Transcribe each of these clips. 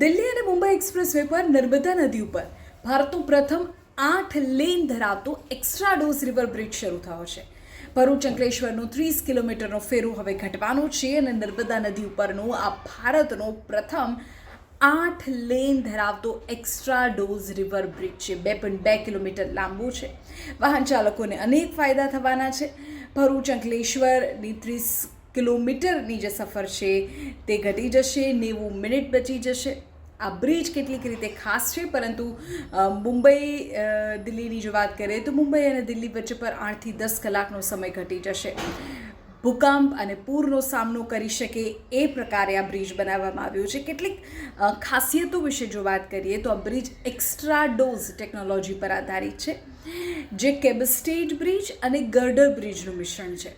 દિલ્હી અને મુંબઈ એક્સપ્રેસવે પર નર્મદા નદી ઉપર ભારતનું પ્રથમ 8 લેન ધરાવતો એક્સ્ટ્રા ડોઝ રિવર બ્રિજ શરૂ થયો છે. ભરૂચ અંકલેશ્વરનો 30 કિલોમીટરનો ફેરો હવે ઘટવાનો છે અને નર્મદા નદી ઉપરનો આ ભારતનો પ્રથમ 8 લેન ધરાવતો એક્સ્ટ્રા ડોઝ રિવર બ્રિજ છે. 2.2 કિલોમીટર લાંબો છે. વાહન ચાલકોને અનેક ફાયદા થવાના છે. ભરૂચ અંકલેશ્વરની 30 કિલોમીટરની જે સફર છે તે ઘટી જશે, 90 મિનિટ બચી જશે. આ બ્રિજ કેટલીક રીતે ખાસ છે, પરંતુ મુંબઈ દિલ્હીની જો વાત કરીએ તો મુંબઈ અને દિલ્હી વચ્ચે પર 8 થી 10 કલાકનો સમય ઘટી જશે. ભૂકંપ અને પૂરનો સામનો કરી શકે એ પ્રકારે આ બ્રિજ બનાવવામાં આવ્યો છે. કેટલીક ખાસિયતો વિશે જો વાત કરીએ તો આ બ્રિજ એક્સ્ટ્રા ડોઝ ટેકનોલોજી પર આધારિત છે, જે કેબલ સ્ટેડ બ્રિજ અને ગર્ડર બ્રિજનું મિશ્રણ છે.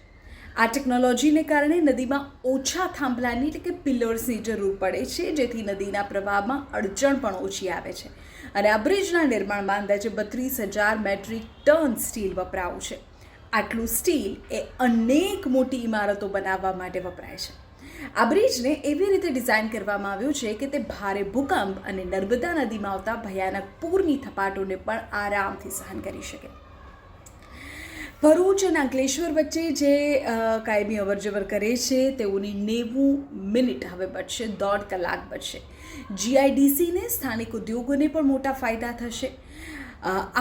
આ ટેકનોલોજીને કારણે નદીમાં ઓછા થાંભલાની એટલે કે પિલર્સની જરૂર પડે છે, જેથી નદીના પ્રવાહમાં અડચણ પણ ઓછી આવે છે. અને આ બ્રિજના નિર્માણમાં અંદાજે 32,000 મેટ્રિક ટન સ્ટીલ વપરાયું છે. આટલું સ્ટીલ એ અનેક મોટી ઇમારતો બનાવવા માટે વપરાય છે. આ બ્રિજને એવી રીતે ડિઝાઇન કરવામાં આવ્યો છે કે તે ભારે ભૂકંપ અને નર્મદા નદીમાં આવતા ભયાનક પૂરની થપાટોને પણ આરામથી સહન કરી શકે. ભરૂચ અને અંકલેશ્વર વચ્ચે જે કાયમી અવરજવર કરે છે તેઓની 90 મિનિટ હવે બચશે, 1.5 કલાક બચશે. જીઆઈડીસીને, સ્થાનિક ઉદ્યોગોને પણ મોટા ફાયદા થશે.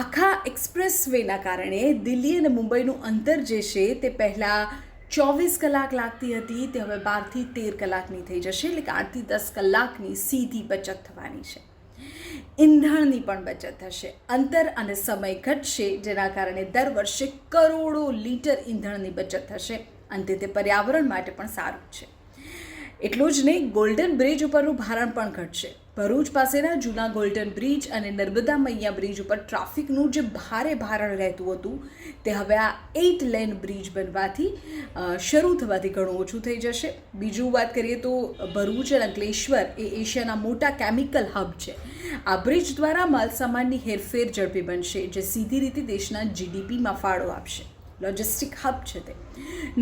આખા એક્સપ્રેસવેના કારણે દિલ્હી અને મુંબઈનું અંતર જે છે તે પહેલાં 24 કલાક લાગતી હતી, તે હવે 12 થી 13 કલાકની થઈ જશે, એટલે કે 8 થી 10 કલાકની સીધી બચત થવાની છે. ઈંધણની પણ બચત થશે. અંતર અને સમય ઘટશે, જેના કારણે દર વર્ષે કરોડો લીટર ઈંધણની બચત થશે. અંતે તે પર્યાવરણ માટે પણ સારું છે. એટલું જ નહીં, ગોલ્ડન બ્રિજ ઉપરનું ભારણ પણ ઘટશે. ભરૂચ પાસેના જૂના ગોલ્ડન બ્રિજ અને નર્મદા મૈયા બ્રિજ ઉપર ટ્રાફિકનું જે ભારે ભારણ રહેતું હતું તે હવે આ 8 લેન બ્રિજ બનવાથી શરૂ થવાથી ઘણું ઓછું થઈ જશે. બીજું વાત કરીએ તો ભરૂચ અને અંકલેશ્વર એ એશિયાના મોટા કેમિકલ હબ છે. આ બ્રિજ દ્વારા માલસામાનની હેરફેર ઝડપી બનશે, જે સીધી રીતે દેશના જીડીપીમાં ફાળો આપશે. લોજિસ્ટિક હબ છે તે.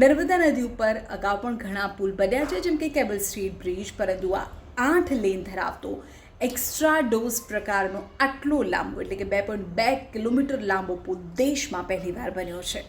નર્મદા નદી ઉપર અગાઉ પણ ઘણા પુલ બન્યા છે, જેમ કે કેબલ સ્ટ્રીટ બ્રિજ, પરંતુ આ 8 લેન ધરાવતો એક્સ્ટ્રા ડોઝ પ્રકારનો આટલો લાંબો એટલે કે 2.2 કિલોમીટર લાંબો પુલ દેશમાં પહેલીવાર બન્યો છે.